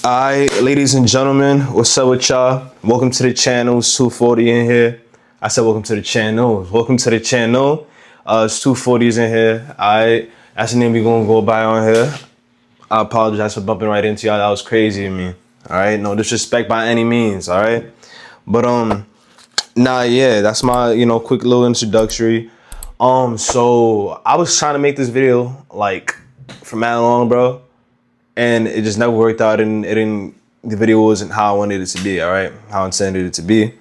Alright, ladies and gentlemen, what's up with y'all? Welcome to the channel. It's 240 in here. I said welcome to the channel. Welcome to the channel. It's 240s in here. Alright, that's the name we gonna go by on here. I apologize for bumping right into y'all. That was crazy of me. Alright, no disrespect by any means, alright? But yeah, that's my quick little introductory. So I was trying to make this video like for mad long, bro. And it just never worked out, and the video wasn't how I wanted it to be, all right? How I intended it to be.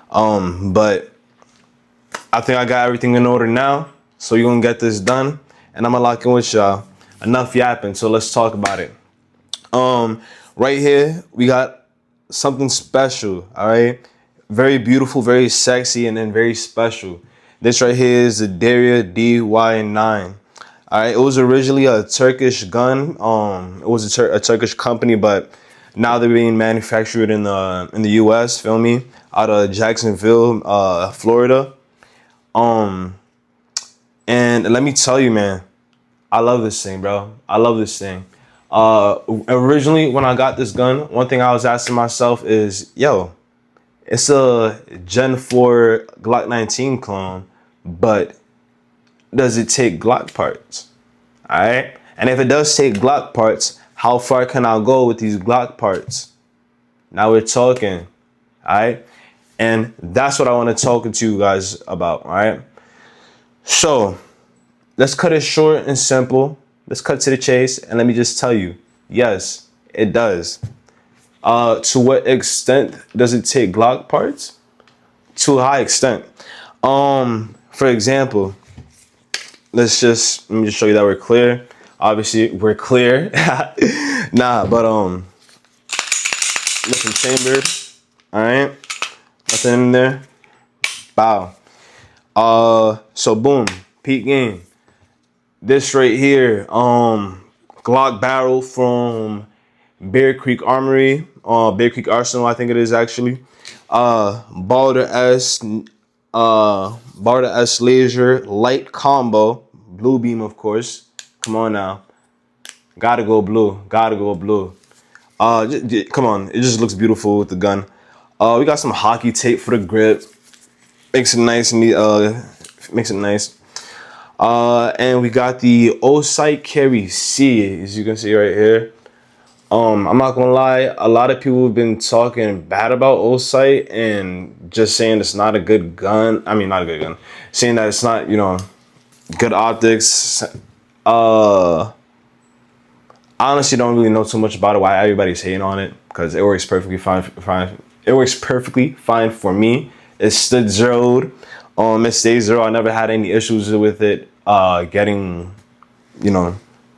But I think I got everything in order now. So you're gonna get this done, and I'm gonna lock in with y'all. Enough yapping, so let's talk about it. Right here, we got something special, all right? Very beautiful, very sexy, and then very special. This right here is the Derya DY9. All right, it was originally a Turkish gun. It was a Turkish company, but now they're being manufactured in the U.S. Feel me? Out of Jacksonville, Florida. And let me tell you, man, I love this thing, bro. I love this thing. Originally, when I got this gun, one thing I was asking myself is, yo, it's a Gen 4 Glock 19 clone, but does it take Glock parts? All right. And if it does take Glock parts, how far can I go with these Glock parts? Now we're talking. All right. And that's what I want to talk to you guys about. All right. So let's cut it short and simple. Let's cut to the chase. And let me just tell you, yes, it does. To what extent does it take Glock parts? To a high extent. For example, let me just show you that we're clear. Obviously, we're clear. Nah, but nothing chambered. All right, nothing in there. Bow. So boom, peak game. This right here, Glock barrel from Bear Creek Armory, Bear Creek Arsenal, I think it is actually. Balder S laser light combo, blue beam, of course. Come on now, gotta go blue, gotta go blue. Come on, it just looks beautiful with the gun. We got some hockey tape for the grip, makes it nice and makes it nice. And we got the O-Sight Carry C, as you can see right here. I'm not gonna lie, a lot of people have been talking bad about O-Sight and just saying it's not a good gun. I mean, not a good gun. Saying that it's not, good optics. I honestly don't really know too much about it, why everybody's hating on it, because it works perfectly fine. It works perfectly fine for me. It stood zeroed. It stays zero. I never had any issues with it getting,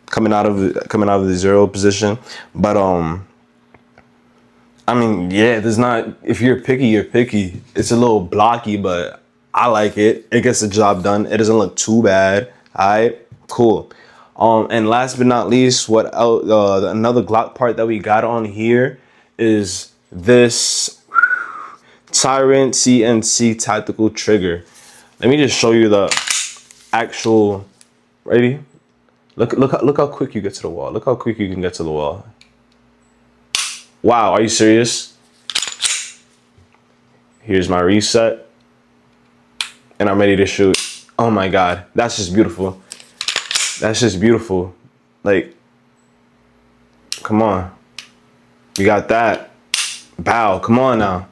coming out of the zero position. But I mean, yeah, there's not, if you're picky, you're picky. It's a little blocky, but I like it. It gets the job done. It doesn't look too bad. All right, cool. And last but not least, another Glock part that we got on here is this Tyrant CNC tactical trigger. Let me just show you the actual. Ready? Look how quick you get to the wall. Look how quick you can get to the wall. Wow, are you serious? Here's my reset. And I'm ready to shoot. Oh my God, that's just beautiful. That's just beautiful. Like, come on. We got that. Bow, come on now.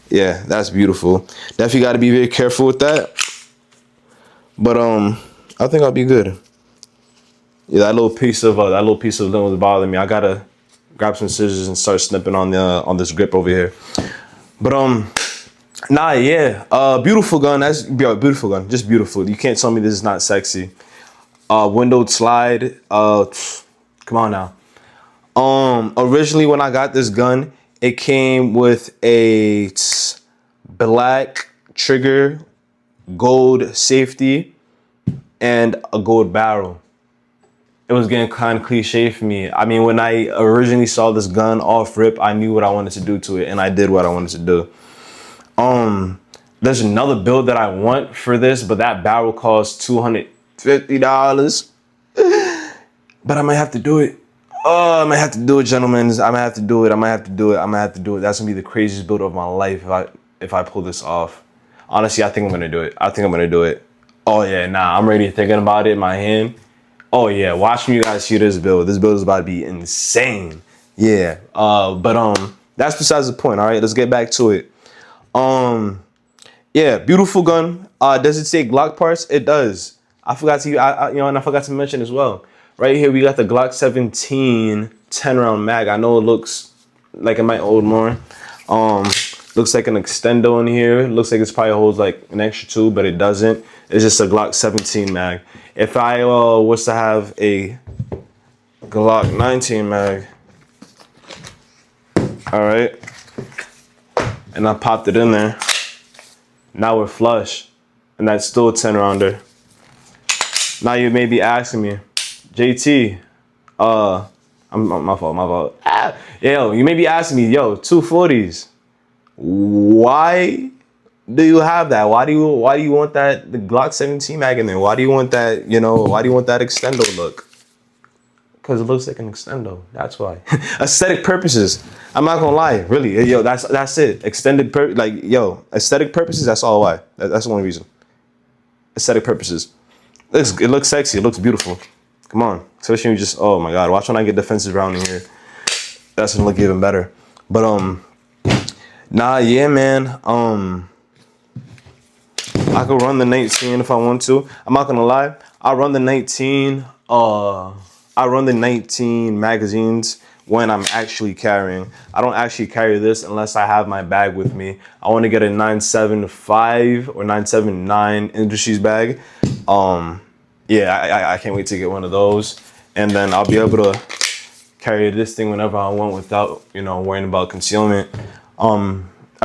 Yeah, that's beautiful. Definitely got to be very careful with that. But I think I'll be good. Yeah, that little piece of limb was bothering me. I gotta grab some scissors and start snipping on this grip over here. But nah, yeah, beautiful gun. That's beautiful gun, just beautiful. You can't tell me this is not sexy. Windowed slide. Come on now. Originally when I got this gun, it came with a black trigger, gold safety, and a gold barrel. It was getting kind of cliche for me. I mean, when I originally saw this gun off rip, I knew what I wanted to do to it, and I did what I wanted to do. There's another build that I want for this, but that barrel costs $250. But I might have to do it. Oh, I might have to do it, gentlemen. I might have to do it. I might have to do it. I might have to do it. That's gonna be the craziest build of my life if I pull this off. Honestly, I think I'm gonna do it. I think I'm gonna do it. Oh yeah, nah, I'm already thinking about it in my hand. Oh yeah, watch me, you guys see this build. This build is about to be insane. Yeah. But that's besides the point. All right, let's get back to it. Yeah, beautiful gun. Does it say Glock parts? It does. I forgot to, and I forgot to mention as well. Right here, we got the Glock 17 10-round mag. I know it looks like it might hold more. Looks like an extendo in here. Looks like it's probably holds like an extra two, but it doesn't. It's just a Glock 17 mag. If I was to have a Glock 19 mag, all right, and I popped it in there, now we're flush, and that's still a 10-rounder. Now you may be asking me, JT, my fault. Yo, you may be asking me, yo, 240s. Why do you have that? Why do you want that the Glock 17 mag in there? Why do you want that, why do you want that extendo look? Because it looks like an extendo. That's why. Aesthetic purposes. I'm not gonna lie, really. Yo, that's it. Aesthetic purposes, that's all why. That's the only reason. Aesthetic purposes. It looks sexy, it looks beautiful. Come on. Especially when you just, oh my god, watch when I get defensive round in here. That's gonna look even better. But nah, yeah, man. I could run the 19 if I want to. I'm not gonna lie. I run the 19. I run the 19 magazines when I'm actually carrying. I don't actually carry this unless I have my bag with me. I want to get a 975 or 979 Industries bag. Yeah, I can't wait to get one of those, and then I'll be able to carry this thing whenever I want without, worrying about concealment. I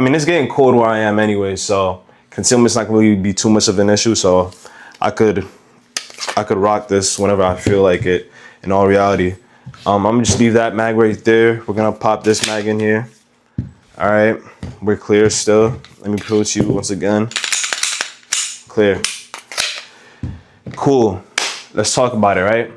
mean, it's getting cold where I am anyway, so concealment's not going to be too much of an issue. So I could rock this whenever I feel like it. In all reality, I'm gonna just leave that mag right there. We're gonna pop this mag in here. All right, we're clear still. Let me prove to you once again. Clear. Cool. Let's talk about it, right?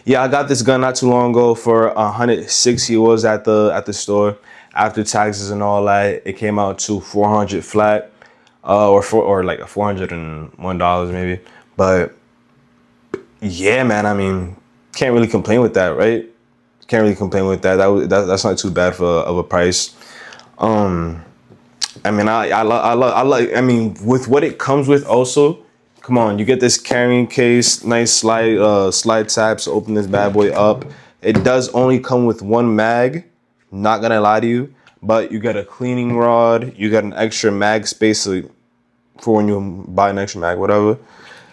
Yeah, I got this gun not too long ago for 160. It was at the store. After taxes and all that, it came out to 400 flat, or like $401 maybe. But yeah, man, I mean, can't really complain with that, right? Can't really complain with that. That's not too bad of a price. I mean, I mean, with what it comes with also, come on, you get this carrying case, nice slide tabs to open this bad boy up. It does only come with one mag, not gonna lie to you, but you get a cleaning rod, you got an extra mag space for when you buy an extra mag, whatever.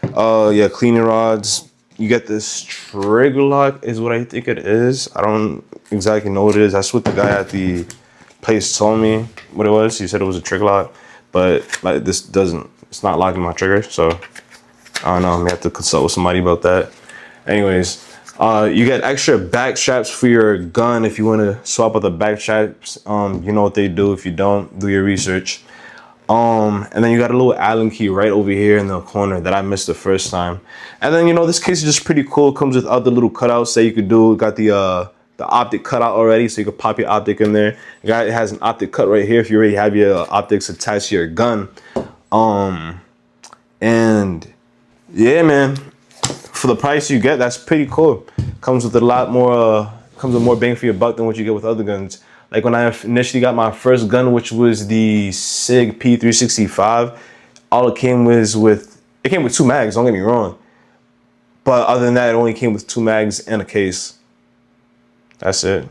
Yeah, cleaning rods. You get this trigger lock is what I think it is. I don't exactly know what it is. That's what the guy at the place told me what it was. He said it was a trigger lock, but like it's not locking my trigger. So I don't know, I may have to consult with somebody about that. Anyways, you get extra back straps for your gun if you want to swap out the back straps. You know what they do. If you don't, do your research. And then you got a little Allen key right over here in the corner that I missed the first time. And then, this case is just pretty cool. It comes with other little cutouts that you could do. It got the optic cutout already, so you could pop your optic in there. It has an optic cut right here if you already have your optics attached to your gun. And yeah, man, for the price you get, that's pretty cool. Comes with a lot more, comes with more bang for your buck than what you get with other guns. Like when I initially got my first gun, which was the SIG P365, all it came with two mags, don't get me wrong. But other than that, it only came with two mags and a case. That's it.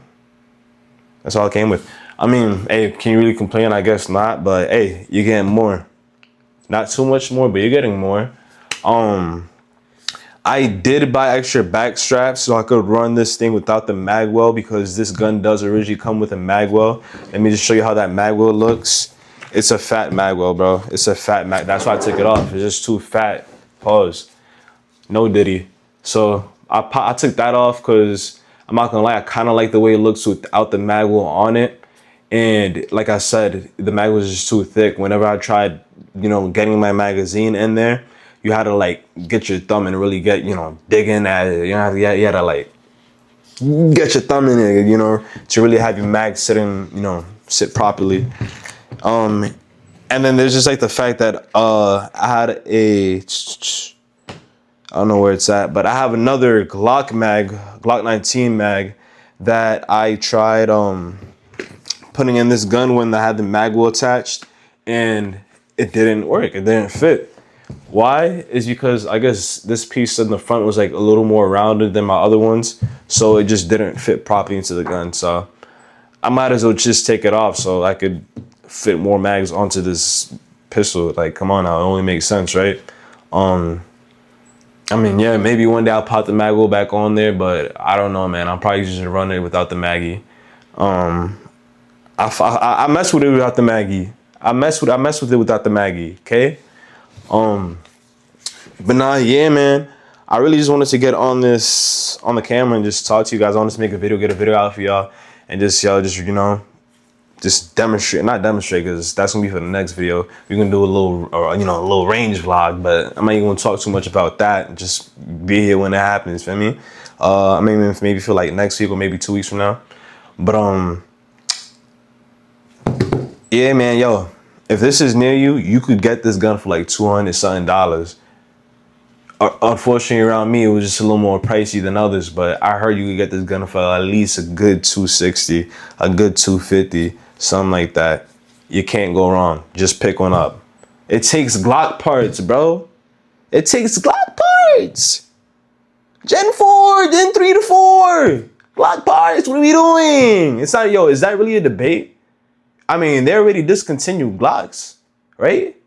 That's all it came with. I mean, hey, can you really complain? I guess not, but hey, you're getting more. Not too much more, but you're getting more. I did buy extra back straps so I could run this thing without the magwell, because this gun does originally come with a magwell. Let me just show you how that magwell looks. It's a fat magwell, bro. It's a fat mag. That's why I took it off. It's just too fat. Pause. No diddy. So I took that off because I'm not gonna lie, I kind of like the way it looks without the magwell on it. And like I said, the mag was just too thick. Whenever I tried, getting my magazine in there, you had to like get your thumb and really get, you know, dig in at it. You know, you had to like get your thumb in it, you know, to really have your mag sitting, you know, sit properly. And then there's just like the fact that I had a, I don't know where it's at, but I have another Glock mag, Glock 19 mag, that I tried putting in this gun when I had the mag wheel attached, and it didn't work. It didn't fit. Why? Is because I guess this piece in the front was like a little more rounded than my other ones, so it just didn't fit properly into the gun. So I might as well just take it off so I could fit more mags onto this pistol. Like, come on now, it only makes sense, right? I mean, yeah, maybe one day I'll pop the mag wheel back on there, but I don't know, man. I'm probably just gonna run it without the Maggie. I mess with it without the Maggie. I mess with it without the Maggie. Okay. But nah, yeah, man. I really just wanted to get on the camera and just talk to you guys. I wanted to make a video, get a video out for y'all, and just y'all just, you know, just demonstrate, not demonstrate, because that's gonna be for the next video. We're gonna do a little, you know, a little range vlog, but I'm not even gonna talk too much about that. Just be here when it happens. Feel me? I mean, maybe feel like next week or maybe 2 weeks from now. But yeah, man, yo, if this is near you, you could get this gun for like $200 something. Unfortunately, around me, it was just a little more pricey than others, but I heard you could get this gun for at least a good 260, a good 250, something like that. You can't go wrong. Just pick one up. It takes Glock parts, bro. It takes Glock parts. Gen 4, Gen 3 to 4. Glock parts, what are we doing? It's not, yo, is that really a debate? I mean, they already discontinued Glocks, right?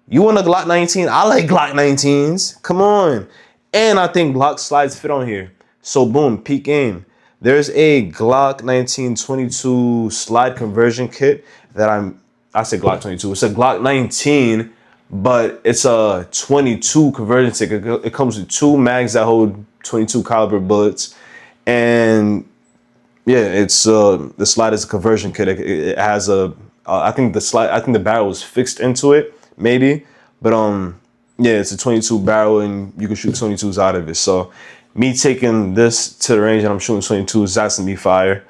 You want a Glock 19? I like Glock 19s. Come on. And I think Glock slides fit on here. So boom, peak game. There's a Glock 1922 slide conversion kit that I said Glock 22. It's a Glock 19, but it's a 22 conversion kit. It comes with 2 mags that hold 22 caliber bullets. And yeah, it's the slide is a conversion kit. It has a I think the barrel is fixed into it. Maybe, but yeah, it's a 22 barrel and you can shoot 22s out of it. So me taking this to the range and I'm shooting 22s, that's gonna be fire.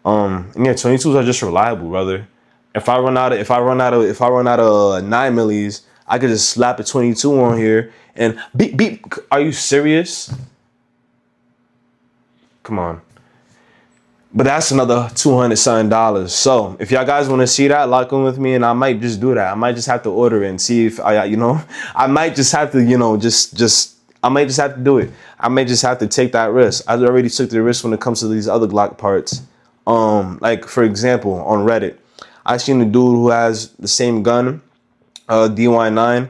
And yeah, 22s are just reliable, brother. If I run out of 9mm, I could just slap a 22 on here and beep. Are you serious? Come on. But that's another $200 something. So if y'all guys want to see that, lock in with me, and I might just do that. I might just have to order it and see if you know, I might just have to, you know, I might just have to do it. I may just have to take that risk. I already took the risk when it comes to these other Glock parts. Like for example, on Reddit, I seen a dude who has the same gun, DY9,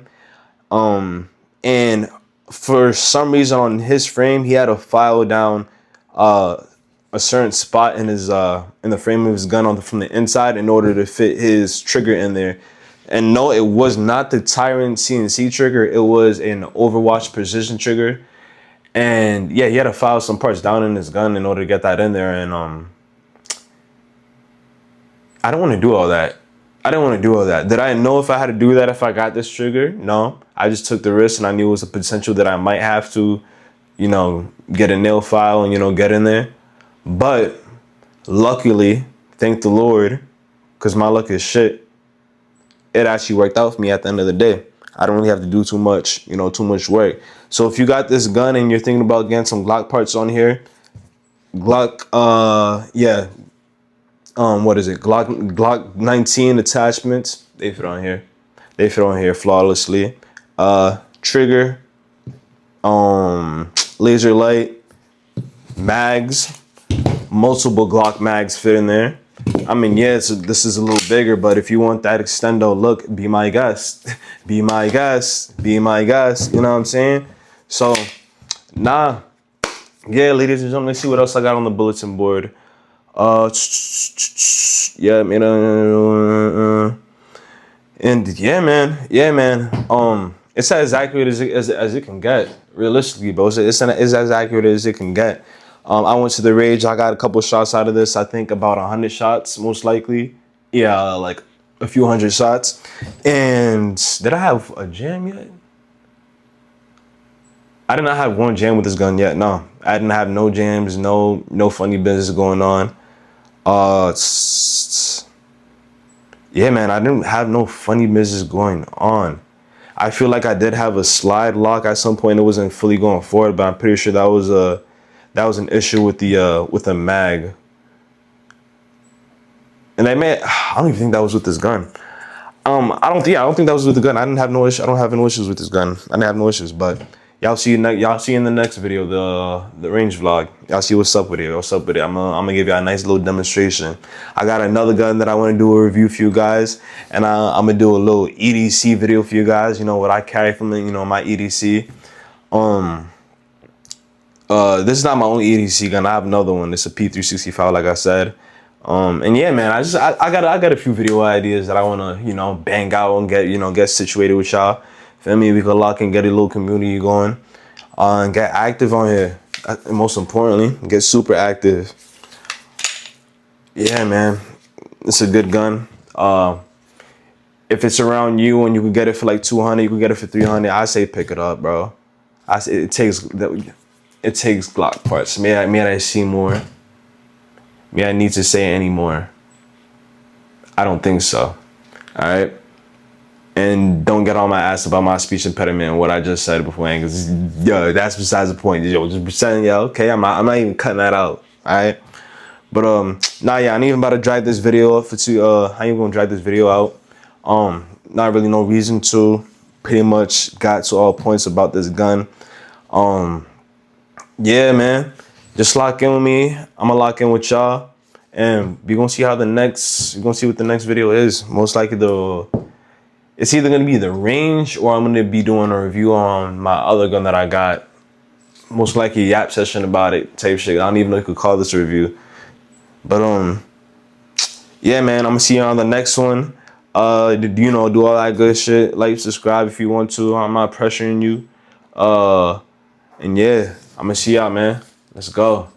and for some reason on his frame, he had to file down, a certain spot in his in the frame of his gun from the inside in order to fit his trigger in there. And no, it was not the Tyrant CNC trigger. It was an Overwatch precision trigger. And yeah, he had to file some parts down in his gun in order to get that in there. And I don't want to do all that. Did I know if I had to do that if I got this trigger? No. I just took the risk and I knew it was a potential that I might have to, you know, get a nail file and, you know, get in there. But luckily, thank the Lord, because my luck is shit, it actually worked out for me at the end of the day. I don't really have to do too much, you know, too much work. So if you got this gun and you're thinking about getting some Glock parts on here, Glock, yeah, what is it? Glock 19 attachments, they fit on here. They fit on here flawlessly. Trigger, laser light, mags. Multiple Glock mags fit in there. I mean, yeah, this is a little bigger, but if you want that extendo look, be my guest. Be my guest. Be my guest. You know what I'm saying? So, nah. Yeah, ladies and gentlemen, let's see what else I got on the bulletin board. Yeah, man. And yeah, man. It's as accurate as it can get. Realistically, bro, it's as accurate as it can get. I went to the Rage. I got a couple shots out of this. I think about 100 shots, most likely. Yeah, like a few hundred shots. And did I have a jam yet? I did not have one jam with this gun yet. No, I didn't have no jams, no funny business going on. Yeah, man, I didn't have no funny business going on. I feel like I did have a slide lock at some point. It wasn't fully going forward, but I'm pretty sure that was an issue with the mag. And I don't even think that was with this gun. I don't think that was with the gun. I didn't have no issue. I don't have no issues with this gun. I didn't have no issues, but y'all see in the next video, the range vlog. Y'all see what's up with it. What's up with it? I'm gonna give y'all a nice little demonstration. I got another gun that I want to do a review for you guys, and I'm gonna do a little EDC video for you guys. You know what I carry from it. You know my EDC. This is not my own EDC gun. I have another one. It's a P365, like I said. And yeah, man, I got a few video ideas that I wanna, bang out and get situated with y'all. Feel me? We could lock and get a little community going. And get active on here. And most importantly, get super active. Yeah, man. It's a good gun. If it's around you and you can get it for like 200, you can get it for 300, I say pick it up, bro. I say it takes Glock parts. May I see more? May I need to say any more? I don't think so. All right. And don't get on my ass about my speech impediment and what I just said before, because that's besides the point. Yo, just pretending, okay, I'm not even cutting that out. All right. But I ain't even about to drag this video up I ain't gonna drag this video out. Not really no reason to. Pretty much got to all points about this gun. Yeah, man. Just lock in with me. I'm gonna lock in with y'all, and we gonna see what the next video is. Most likely it's either gonna be the range, or I'm gonna be doing a review on my other gun that I got. Most likely a yap session about it, type shit. I don't even know if you could call this a review. But yeah, man, I'm gonna see you on the next one. Do all that good shit. Like, subscribe if you want to. I'm not pressuring you. And yeah, I'm gonna see y'all, man. Let's go.